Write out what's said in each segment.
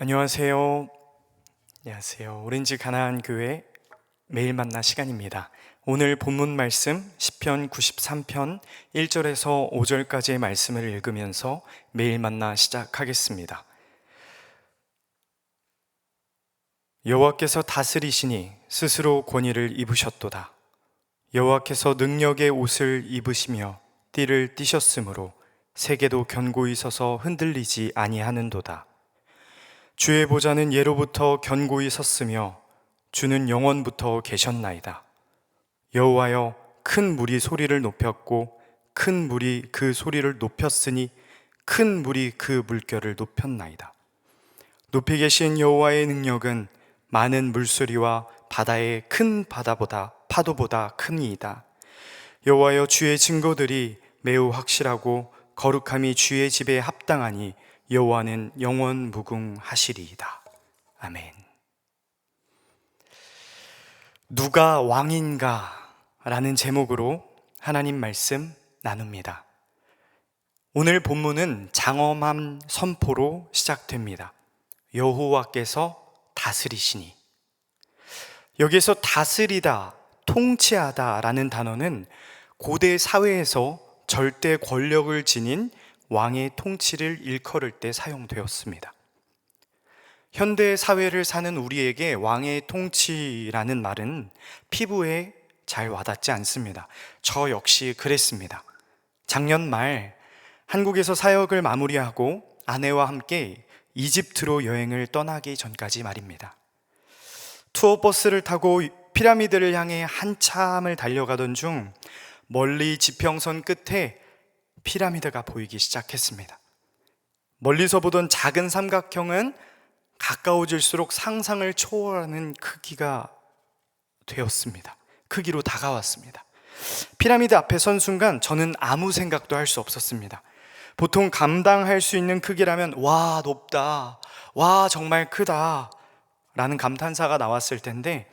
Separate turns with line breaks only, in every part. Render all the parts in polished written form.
안녕하세요. 안녕하세요. 오렌지 가나안 교회 매일 만나 시간입니다. 오늘 본문 말씀 시편 93편 1절에서 5절까지의 말씀을 읽으면서 매일 만나 시작하겠습니다. 여호와께서 다스리시니 스스로 권위를 입으셨도다. 여호와께서 능력의 옷을 입으시며 띠를 띠셨으므로 세계도 견고히 서서 흔들리지 아니하는도다. 주의 보좌는 예로부터 견고히 섰으며 주는 영원부터 계셨나이다. 여호와여, 큰 물이 소리를 높였고 큰 물이 그 소리를 높였으니 큰 물이 그 물결을 높였나이다. 높이 계신 여호와의 능력은 많은 물소리와 바다의 큰 바다보다 파도보다 크니이다. 여호와여, 주의 증거들이 매우 확실하고 거룩함이 주의 집에 합당하니 여호와는 영원 무궁하시리이다. 아멘. 누가 왕인가? 라는 제목으로 하나님 말씀 나눕니다. 오늘 본문은 장엄한 선포로 시작됩니다. 여호와께서 다스리시니. 여기에서 다스리다, 통치하다 라는 단어는 고대 사회에서 절대 권력을 지닌 왕의 통치를 일컬을 때 사용되었습니다. 현대 사회를 사는 우리에게 왕의 통치라는 말은 피부에 잘 와닿지 않습니다. 저 역시 그랬습니다. 작년 말 한국에서 사역을 마무리하고 아내와 함께 이집트로 여행을 떠나기 전까지 말입니다. 투어버스를 타고 피라미드를 향해 한참을 달려가던 중 멀리 지평선 끝에 피라미드가 보이기 시작했습니다. 멀리서 보던 작은 삼각형은 가까워질수록 상상을 초월하는 크기가 되었습니다. 크기로 다가왔습니다. 피라미드 앞에 선 순간 저는 아무 생각도 할 수 없었습니다. 보통 감당할 수 있는 크기라면 와, 높다, 와, 정말 크다 라는 감탄사가 나왔을 텐데,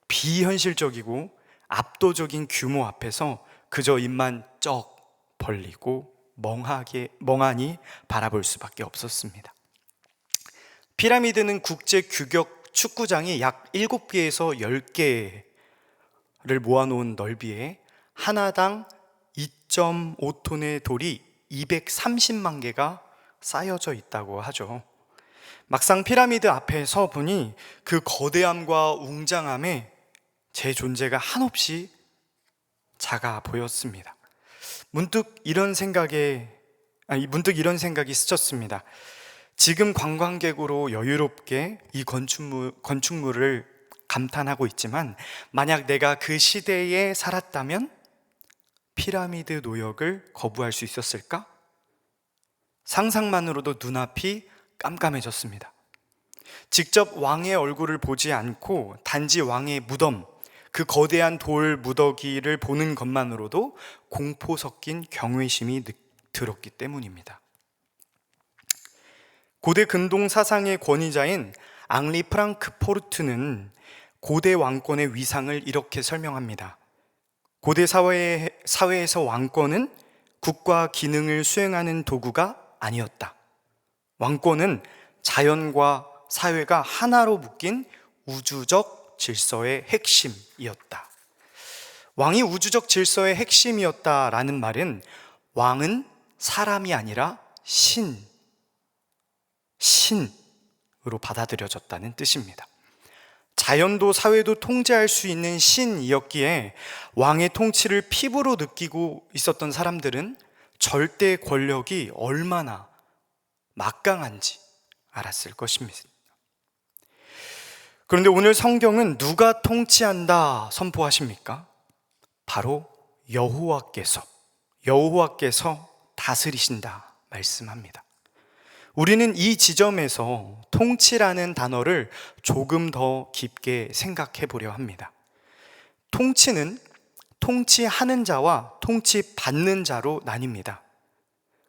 비현실적이고 압도적인 규모 앞에서 그저 입만 쩍 벌리고 멍하니 바라볼 수밖에 없었습니다. 피라미드는 국제 규격 축구장이 약 7개에서 10개를 모아놓은 넓이에 하나당 2.5톤의 돌이 230만 개가 쌓여져 있다고 하죠. 막상 피라미드 앞에 서 보니 그 거대함과 웅장함에 제 존재가 한없이 작아 보였습니다. 문득 이런 생각이 스쳤습니다. 지금 관광객으로 여유롭게 이 건축물을 감탄하고 있지만, 만약 내가 그 시대에 살았다면 피라미드 노역을 거부할 수 있었을까? 상상만으로도 눈앞이 깜깜해졌습니다. 직접 왕의 얼굴을 보지 않고 단지 왕의 무덤, 그 거대한 돌 무더기를 보는 것만으로도 공포 섞인 경외심이 들었기 때문입니다. 고대 근동 사상의 권위자인 앙리 프랑크포르트는 고대 왕권의 위상을 이렇게 설명합니다. 고대 사회에서 왕권은 국가 기능을 수행하는 도구가 아니었다. 왕권은 자연과 사회가 하나로 묶인 우주적 질서의 핵심이었다. 왕이 우주적 질서의 핵심이었다라는 말은 왕은 사람이 아니라 신으로 받아들여졌다는 뜻입니다. 자연도 사회도 통제할 수 있는 신이었기에 왕의 통치를 피부로 느끼고 있었던 사람들은 절대 권력이 얼마나 막강한지 알았을 것입니다. 그런데 오늘 성경은 누가 통치한다 선포하십니까? 바로 여호와께서 다스리신다 말씀합니다. 우리는 이 지점에서 통치라는 단어를 조금 더 깊게 생각해 보려 합니다. 통치는 통치하는 자와 통치받는 자로 나뉩니다.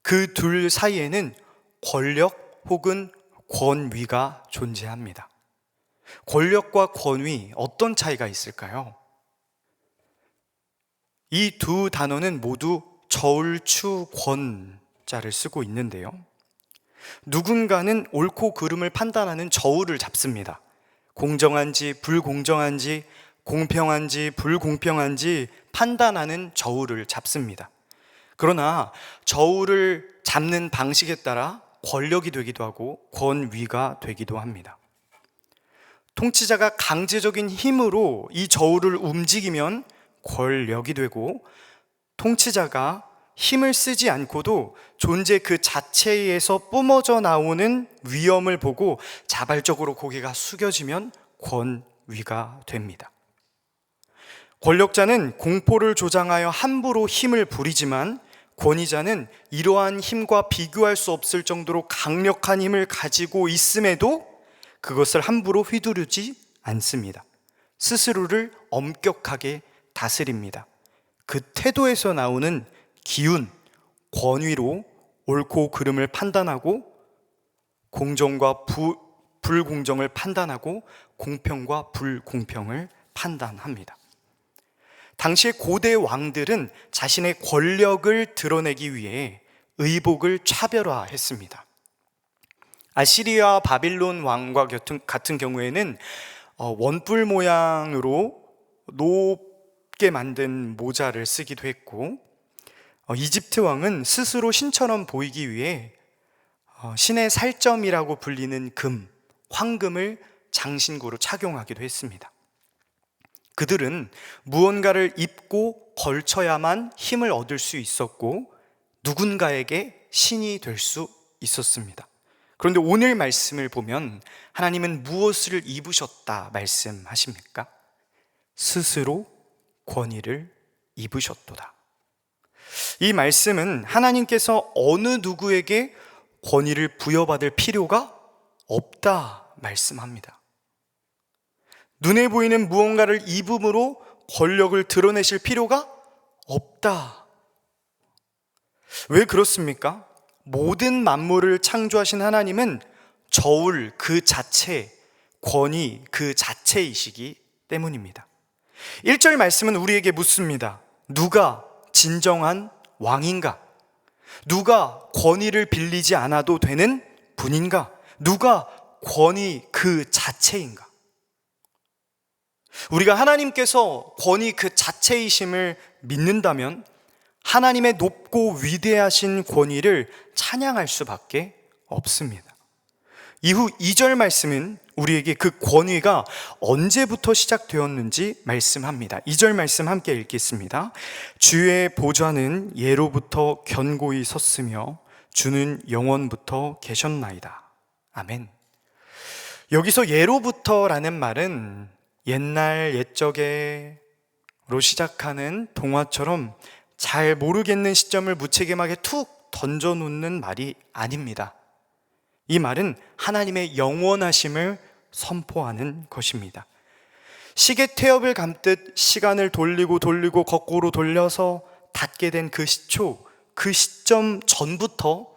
그 둘 사이에는 권력 혹은 권위가 존재합니다. 권력과 권위, 어떤 차이가 있을까요? 이 두 단어는 모두 저울추 권자를 쓰고 있는데요. 누군가는 옳고 그름을 판단하는 저울을 잡습니다. 공정한지 불공정한지, 공평한지 불공평한지 판단하는 저울을 잡습니다. 그러나 저울을 잡는 방식에 따라 권력이 되기도 하고 권위가 되기도 합니다. 통치자가 강제적인 힘으로 이 저울을 움직이면 권력이 되고, 통치자가 힘을 쓰지 않고도 존재 그 자체에서 뿜어져 나오는 위험을 보고 자발적으로 고개가 숙여지면 권위가 됩니다. 권력자는 공포를 조장하여 함부로 힘을 부리지만, 권위자는 이러한 힘과 비교할 수 없을 정도로 강력한 힘을 가지고 있음에도 그것을 함부로 휘두르지 않습니다. 스스로를 엄격하게 다스립니다. 그 태도에서 나오는 기운, 권위로 옳고 그름을 판단하고, 공정과 불공정을 판단하고, 공평과 불공평을 판단합니다. 당시의 고대 왕들은 자신의 권력을 드러내기 위해 의복을 차별화했습니다. 아시리아 바빌론 왕과 같은 경우에는 원뿔 모양으로 높게 만든 모자를 쓰기도 했고, 이집트 왕은 스스로 신처럼 보이기 위해 신의 살점이라고 불리는 금, 황금을 장신구로 착용하기도 했습니다. 그들은 무언가를 입고 걸쳐야만 힘을 얻을 수 있었고, 누군가에게 신이 될 수 있었습니다. 그런데 오늘 말씀을 보면 하나님은 무엇을 입으셨다 말씀하십니까? 스스로 권위를 입으셨도다. 이 말씀은 하나님께서 어느 누구에게 권위를 부여받을 필요가 없다 말씀합니다. 눈에 보이는 무언가를 입음으로 권력을 드러내실 필요가 없다. 왜 그렇습니까? 모든 만물을 창조하신 하나님은 저울 그 자체, 권위 그 자체이시기 때문입니다. 1절 말씀은 우리에게 묻습니다. 누가 진정한 왕인가? 누가 권위를 빌리지 않아도 되는 분인가? 누가 권위 그 자체인가? 우리가 하나님께서 권위 그 자체이심을 믿는다면 하나님의 높고 위대하신 권위를 찬양할 수밖에 없습니다. 이후 2절 말씀은 우리에게 그 권위가 언제부터 시작되었는지 말씀합니다. 2절 말씀 함께 읽겠습니다. 주의 보좌는 예로부터 견고히 섰으며 주는 영원부터 계셨나이다. 아멘. 여기서 예로부터라는 말은 옛날 옛적에로 시작하는 동화처럼 잘 모르겠는 시점을 무책임하게 툭 던져놓는 말이 아닙니다. 이 말은 하나님의 영원하심을 선포하는 것입니다. 시계 태엽을 감듯 시간을 돌리고 거꾸로 돌려서 닿게 된 그 시초, 그 시점 전부터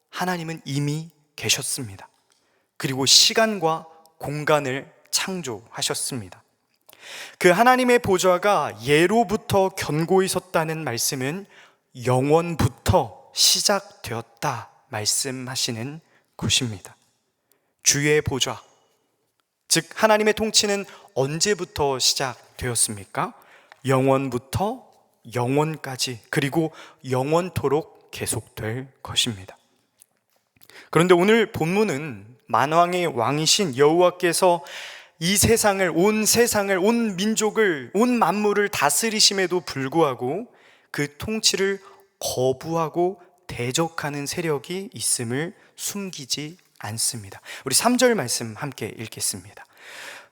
하나님은 이미 계셨습니다. 그리고 시간과 공간을 창조하셨습니다. 그 하나님의 보좌가 예로부터 견고히 섰다는 말씀은 영원부터 시작되었다 말씀하시는 것입니다. 주의 보좌, 즉 하나님의 통치는 언제부터 시작되었습니까? 영원부터 영원까지, 그리고 영원토록 계속될 것입니다. 그런데 오늘 본문은 만왕의 왕이신 여호와께서 이 세상을, 온 민족을, 온 만물을 다스리심에도 불구하고 그 통치를 거부하고 대적하는 세력이 있음을 숨기지 않습니다. 우리 3절 말씀 함께 읽겠습니다.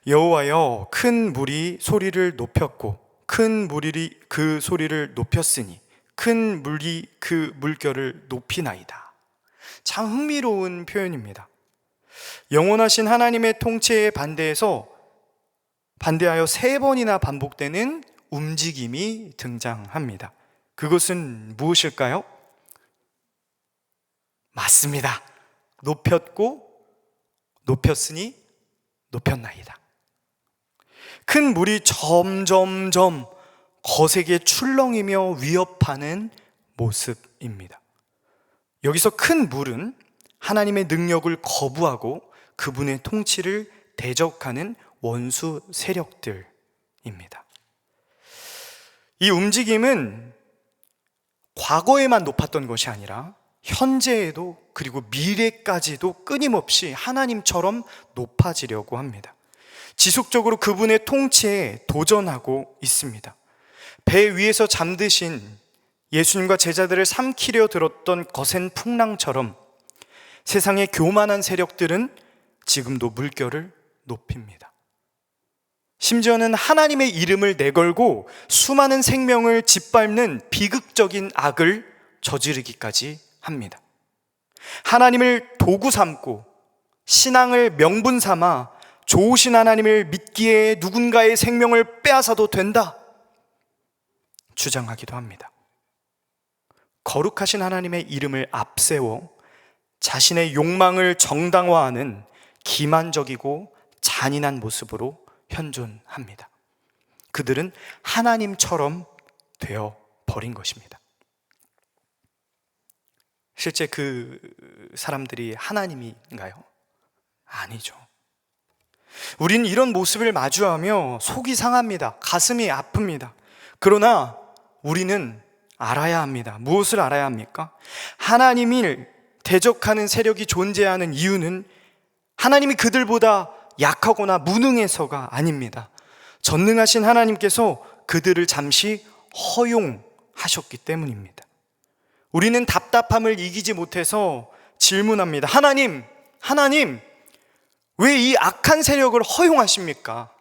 여호와여, 큰 물이 소리를 높였고 큰 물이 그 소리를 높였으니 큰 물이 그 물결을 높이나이다. 참 흥미로운 표현입니다. 영원하신 하나님의 통치에 반대하여 3번이나 반복되는 움직임이 등장합니다. 그것은 무엇일까요? 맞습니다. 높였고 높였으니 높였나이다. 큰 물이 점점점 거세게 출렁이며 위협하는 모습입니다. 여기서 큰 물은 하나님의 능력을 거부하고 그분의 통치를 대적하는 원수 세력들입니다. 이 움직임은 과거에만 높았던 것이 아니라 현재에도 그리고 미래까지도 끊임없이 하나님처럼 높아지려고 합니다. 지속적으로 그분의 통치에 도전하고 있습니다. 배 위에서 잠드신 예수님과 제자들을 삼키려 들었던 거센 풍랑처럼 세상의 교만한 세력들은 지금도 물결을 높입니다. 심지어는 하나님의 이름을 내걸고 수많은 생명을 짓밟는 비극적인 악을 저지르기까지 합니다. 하나님을 도구 삼고 신앙을 명분 삼아 좋으신 하나님을 믿기에 누군가의 생명을 빼앗아도 된다 주장하기도 합니다. 거룩하신 하나님의 이름을 앞세워 자신의 욕망을 정당화하는 기만적이고 잔인한 모습으로 현존합니다. 그들은 하나님처럼 되어 버린 것입니다. 실제 그 사람들이 하나님인가요? 아니죠. 우린 이런 모습을 마주하며 속이 상합니다. 가슴이 아픕니다. 그러나 우리는 알아야 합니다. 무엇을 알아야 합니까? 하나님을 대적하는 세력이 존재하는 이유는 하나님이 그들보다 약하거나 무능해서가 아닙니다. 전능하신 하나님께서 그들을 잠시 허용하셨기 때문입니다. 우리는 답답함을 이기지 못해서 질문합니다. 하나님, 왜 이 악한 세력을 허용하십니까?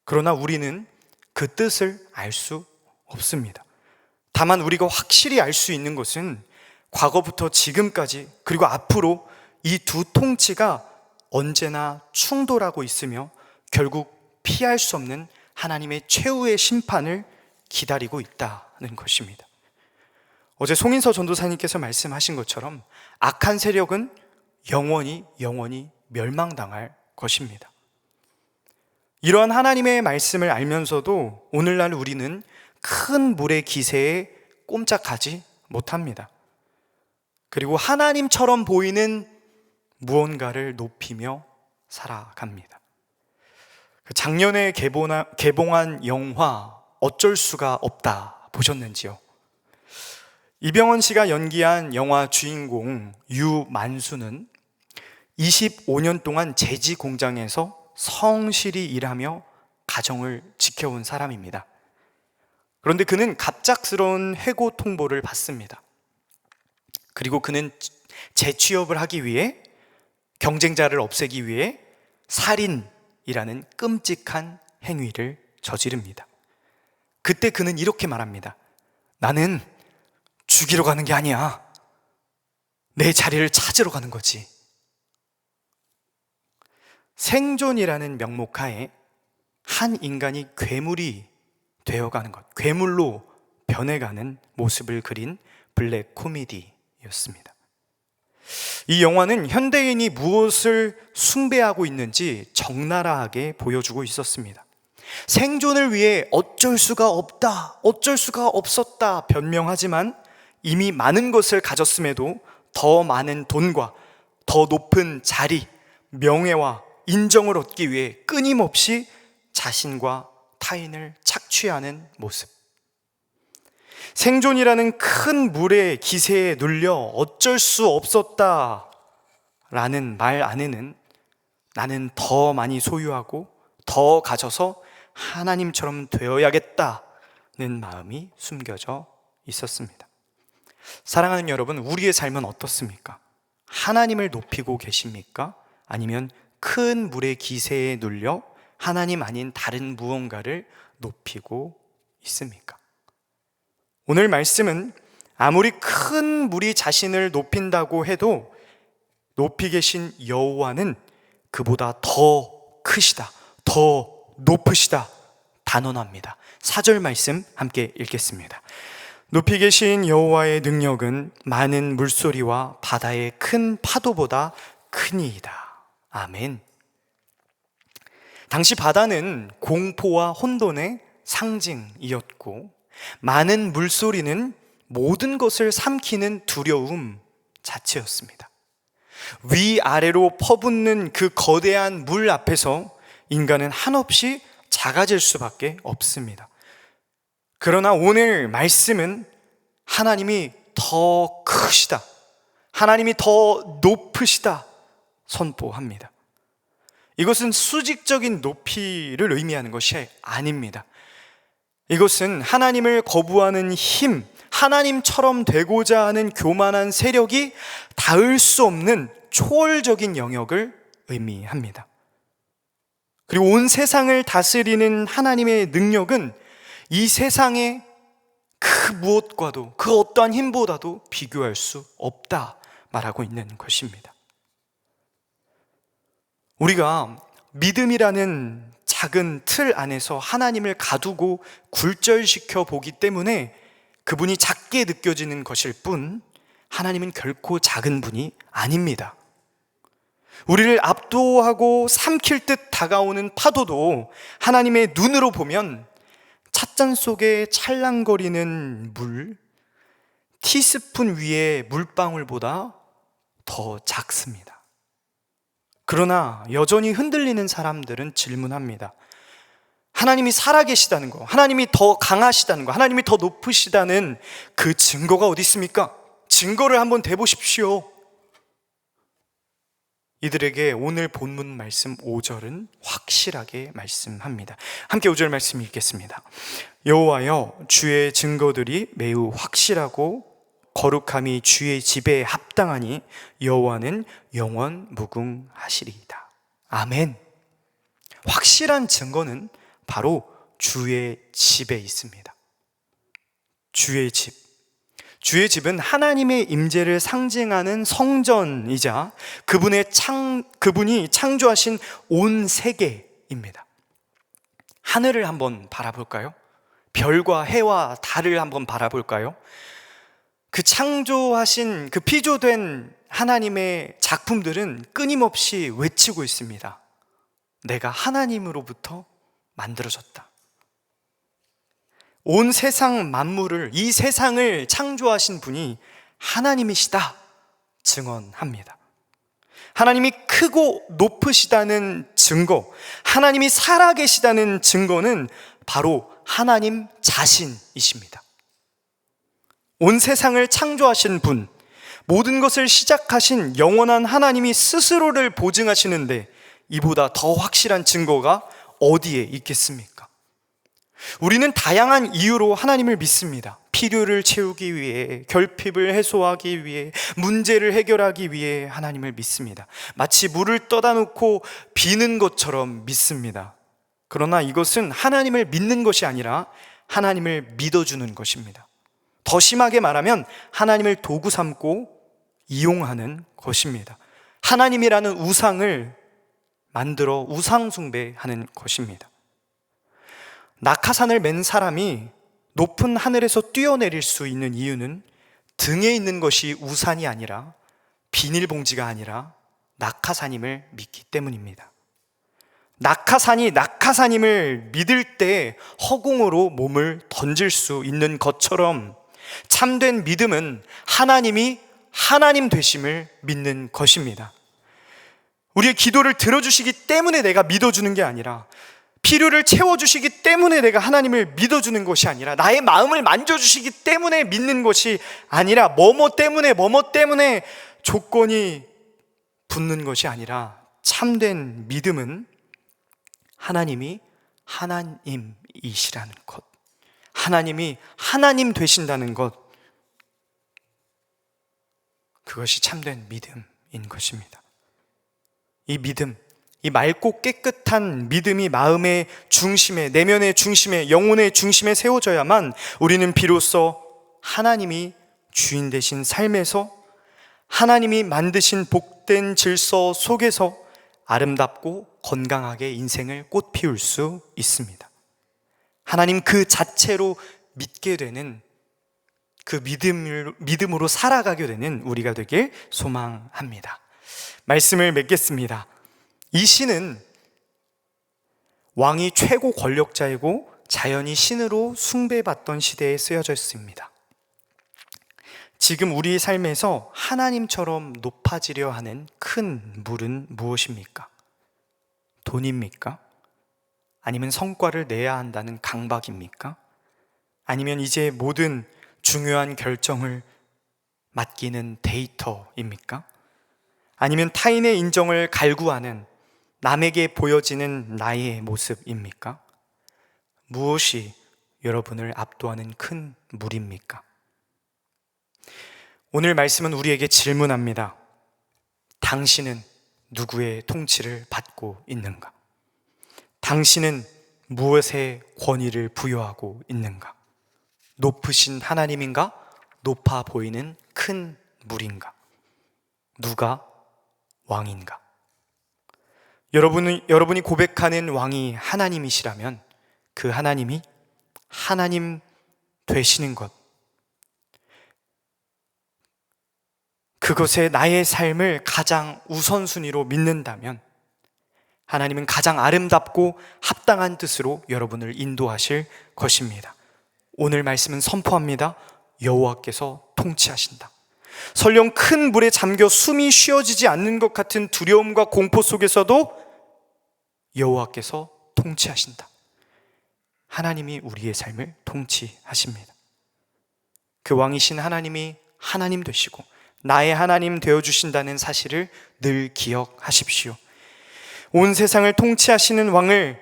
그러나 우리는 그 뜻을 알 수 없습니다. 다만 우리가 확실히 알 수 있는 것은 과거부터 지금까지 그리고 앞으로 이 두 통치가 언제나 충돌하고 있으며 결국 피할 수 없는 하나님의 최후의 심판을 기다리고 있다는 것입니다. 어제 송인서 전도사님께서 말씀하신 것처럼 악한 세력은 영원히 멸망당할 것입니다. 이러한 하나님의 말씀을 알면서도 오늘날 우리는 큰 물의 기세에 꼼짝하지 못합니다. 그리고 하나님처럼 보이는 무언가를 높이며 살아갑니다. 작년에 개봉한 영화 어쩔 수가 없다 보셨는지요? 이병헌 씨가 연기한 영화 주인공 유만수는 25년 동안 제지 공장에서 성실히 일하며 가정을 지켜온 사람입니다. 그런데 그는 갑작스러운 해고 통보를 받습니다. 그리고 그는 재취업을 하기 위해 경쟁자를 없애기 위해 살인이라는 끔찍한 행위를 저지릅니다. 그때 그는 이렇게 말합니다. 나는 죽이러 가는 게 아니야. 내 자리를 찾으러 가는 거지. 생존이라는 명목하에 한 인간이 괴물이 되어가는 것, 괴물로 변해가는 모습을 그린 블랙 코미디였습니다. 이 영화는 현대인이 무엇을 숭배하고 있는지 적나라하게 보여주고 있었습니다. 생존을 위해 어쩔 수가 없다, 어쩔 수가 없었다 변명하지만 이미 많은 것을 가졌음에도 더 많은 돈과 더 높은 자리, 명예와 인정을 얻기 위해 끊임없이 자신과 타인을 착취하는 모습. 생존이라는 큰 물의 기세에 눌려 어쩔 수 없었다 라는 말 안에는 나는 더 많이 소유하고 더 가져서 하나님처럼 되어야겠다는 마음이 숨겨져 있었습니다. 사랑하는 여러분, 우리의 삶은 어떻습니까? 하나님을 높이고 계십니까? 아니면 큰 물의 기세에 눌려 하나님 아닌 다른 무언가를 높이고 있습니까? 오늘 말씀은 아무리 큰 물이 자신을 높인다고 해도 높이 계신 여호와는 그보다 더 크시다, 더 높으시다 단언합니다. 4절 말씀 함께 읽겠습니다. 높이 계신 여호와의 능력은 많은 물소리와 바다의 큰 파도보다 크니이다. 아멘. 당시 바다는 공포와 혼돈의 상징이었고 많은 물소리는 모든 것을 삼키는 두려움 자체였습니다. 위아래로 퍼붓는 그 거대한 물 앞에서 인간은 한없이 작아질 수밖에 없습니다. 그러나 오늘 말씀은 하나님이 더 크시다, 하나님이 더 높으시다 선포합니다. 이것은 수직적인 높이를 의미하는 것이 아닙니다. 이것은 하나님을 거부하는 힘, 하나님처럼 되고자 하는 교만한 세력이 닿을 수 없는 초월적인 영역을 의미합니다. 그리고 온 세상을 다스리는 하나님의 능력은 이 세상의 그 무엇과도, 그 어떠한 힘보다도 비교할 수 없다 말하고 있는 것입니다. 우리가 믿음이라는 작은 틀 안에서 하나님을 가두고 굴절시켜 보기 때문에 그분이 작게 느껴지는 것일 뿐, 하나님은 결코 작은 분이 아닙니다. 우리를 압도하고 삼킬 듯 다가오는 파도도 하나님의 눈으로 보면 찻잔 속에 찰랑거리는 물, 티스푼 위의 물방울보다 더 작습니다. 그러나 여전히 흔들리는 사람들은 질문합니다. 하나님이 살아계시다는 거, 하나님이 더 강하시다는 거, 하나님이 더 높으시다는 그 증거가 어디 있습니까? 증거를 한번 대보십시오. 이들에게 오늘 본문 말씀 5절은 확실하게 말씀합니다. 함께 5절 말씀 읽겠습니다. 여호와여, 주의 증거들이 매우 확실하고 거룩함이 주의 집에 합당하니 여호와는 영원 무궁하시리이다. 아멘. 확실한 증거는 바로 주의 집에 있습니다. 주의 집. 주의 집은 하나님의 임재를 상징하는 성전이자 그분이 창조하신 온 세계입니다. 하늘을 한번 바라볼까요? 별과 해와 달을 한번 바라볼까요? 그 창조하신, 그 피조된 하나님의 작품들은 끊임없이 외치고 있습니다. 내가 하나님으로부터 만들어졌다. 온 세상 만물을, 이 세상을 창조하신 분이 하나님이시다 증언합니다. 하나님이 크고 높으시다는 증거, 하나님이 살아계시다는 증거는 바로 하나님 자신이십니다. 온 세상을 창조하신 분, 모든 것을 시작하신 영원한 하나님이 스스로를 보증하시는데 이보다 더 확실한 증거가 어디에 있겠습니까? 우리는 다양한 이유로 하나님을 믿습니다. 필요를 채우기 위해, 결핍을 해소하기 위해, 문제를 해결하기 위해 하나님을 믿습니다. 마치 물을 떠다 놓고 비는 것처럼 믿습니다. 그러나 이것은 하나님을 믿는 것이 아니라 하나님을 믿어주는 것입니다. 더 심하게 말하면 하나님을 도구 삼고 이용하는 것입니다. 하나님이라는 우상을 만들어 우상 숭배하는 것입니다. 낙하산을 맨 사람이 높은 하늘에서 뛰어내릴 수 있는 이유는 등에 있는 것이 우산이 아니라, 비닐봉지가 아니라 낙하산임을 믿기 때문입니다. 낙하산이 낙하산임을 믿을 때 허공으로 몸을 던질 수 있는 것처럼 참된 믿음은 하나님이 하나님 되심을 믿는 것입니다. 우리의 기도를 들어주시기 때문에 내가 믿어주는 게 아니라, 필요를 채워주시기 때문에 내가 하나님을 믿어주는 것이 아니라, 나의 마음을 만져주시기 때문에 믿는 것이 아니라, 뭐뭐 때문에 조건이 붙는 것이 아니라, 참된 믿음은 하나님이 하나님이시라는 것, 하나님이 하나님 되신다는 것, 그것이 참된 믿음인 것입니다. 이 믿음, 이 맑고 깨끗한 믿음이 마음의 중심에, 내면의 중심에, 영혼의 중심에 세워져야만 우리는 비로소 하나님이 주인 되신 삶에서, 하나님이 만드신 복된 질서 속에서 아름답고 건강하게 인생을 꽃피울 수 있습니다. 하나님 그 자체로 믿게 되는, 그 믿음으로 살아가게 되는 우리가 되길 소망합니다. 말씀을 맺겠습니다. 이 시는 왕이 최고 권력자이고 자연이 신으로 숭배받던 시대에 쓰여져 있습니다. 지금 우리 삶에서 하나님처럼 높아지려 하는 큰 물은 무엇입니까? 돈입니까? 아니면 성과를 내야 한다는 강박입니까? 아니면 이제 모든 중요한 결정을 맡기는 데이터입니까? 아니면 타인의 인정을 갈구하는 남에게 보여지는 나의 모습입니까? 무엇이 여러분을 압도하는 큰 물입니까? 오늘 말씀은 우리에게 질문합니다. 당신은 누구의 통치를 받고 있는가? 당신은 무엇의 권위를 부여하고 있는가? 높으신 하나님인가? 높아 보이는 큰 물인가? 누가 왕인가? 여러분이 고백하는 왕이 하나님이시라면 그 하나님이 하나님 되시는 것, 그것에 나의 삶을 가장 우선순위로 믿는다면 하나님은 가장 아름답고 합당한 뜻으로 여러분을 인도하실 것입니다. 오늘 말씀은 선포합니다. 여호와께서 통치하신다. 설령 큰 물에 잠겨 숨이 쉬어지지 않는 것 같은 두려움과 공포 속에서도 여호와께서 통치하신다. 하나님이 우리의 삶을 통치하십니다. 그 왕이신 하나님이 하나님 되시고 나의 하나님 되어주신다는 사실을 늘 기억하십시오. 온 세상을 통치하시는 왕을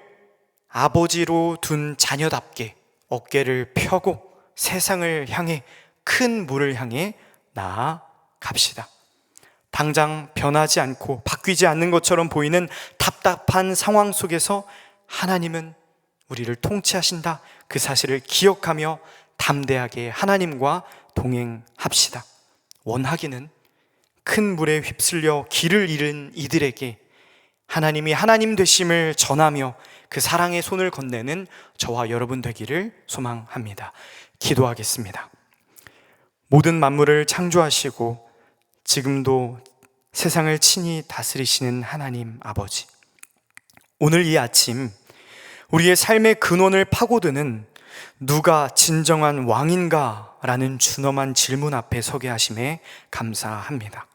아버지로 둔 자녀답게 어깨를 펴고 세상을 향해 큰 물을 향해 나아갑시다. 당장 변하지 않고 바뀌지 않는 것처럼 보이는 답답한 상황 속에서 하나님은 우리를 통치하신다. 그 사실을 기억하며 담대하게 하나님과 동행합시다. 원하기는 큰 물에 휩쓸려 길을 잃은 이들에게 하나님이 하나님 되심을 전하며 그 사랑의 손을 건네는 저와 여러분 되기를 소망합니다. 기도하겠습니다. 모든 만물을 창조하시고 지금도 세상을 친히 다스리시는 하나님 아버지, 오늘 이 아침 우리의 삶의 근원을 파고드는 누가 진정한 왕인가? 라는 준엄한 질문 앞에 서게 하심에 감사합니다.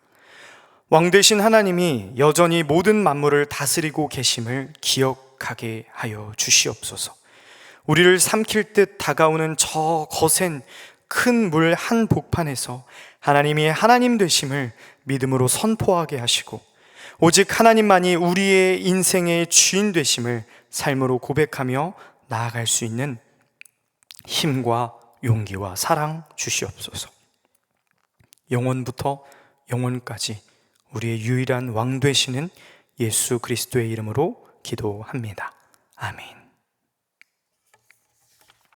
왕 되신 하나님이 여전히 모든 만물을 다스리고 계심을 기억하게 하여 주시옵소서. 우리를 삼킬 듯 다가오는 저 거센 큰 물 한 복판에서 하나님이 하나님 되심을 믿음으로 선포하게 하시고 오직 하나님만이 우리의 인생의 주인 되심을 삶으로 고백하며 나아갈 수 있는 힘과 용기와 사랑 주시옵소서. 영원부터 영원까지 우리의 유일한 왕 되시는 예수 그리스도의 이름으로 기도합니다. 아멘.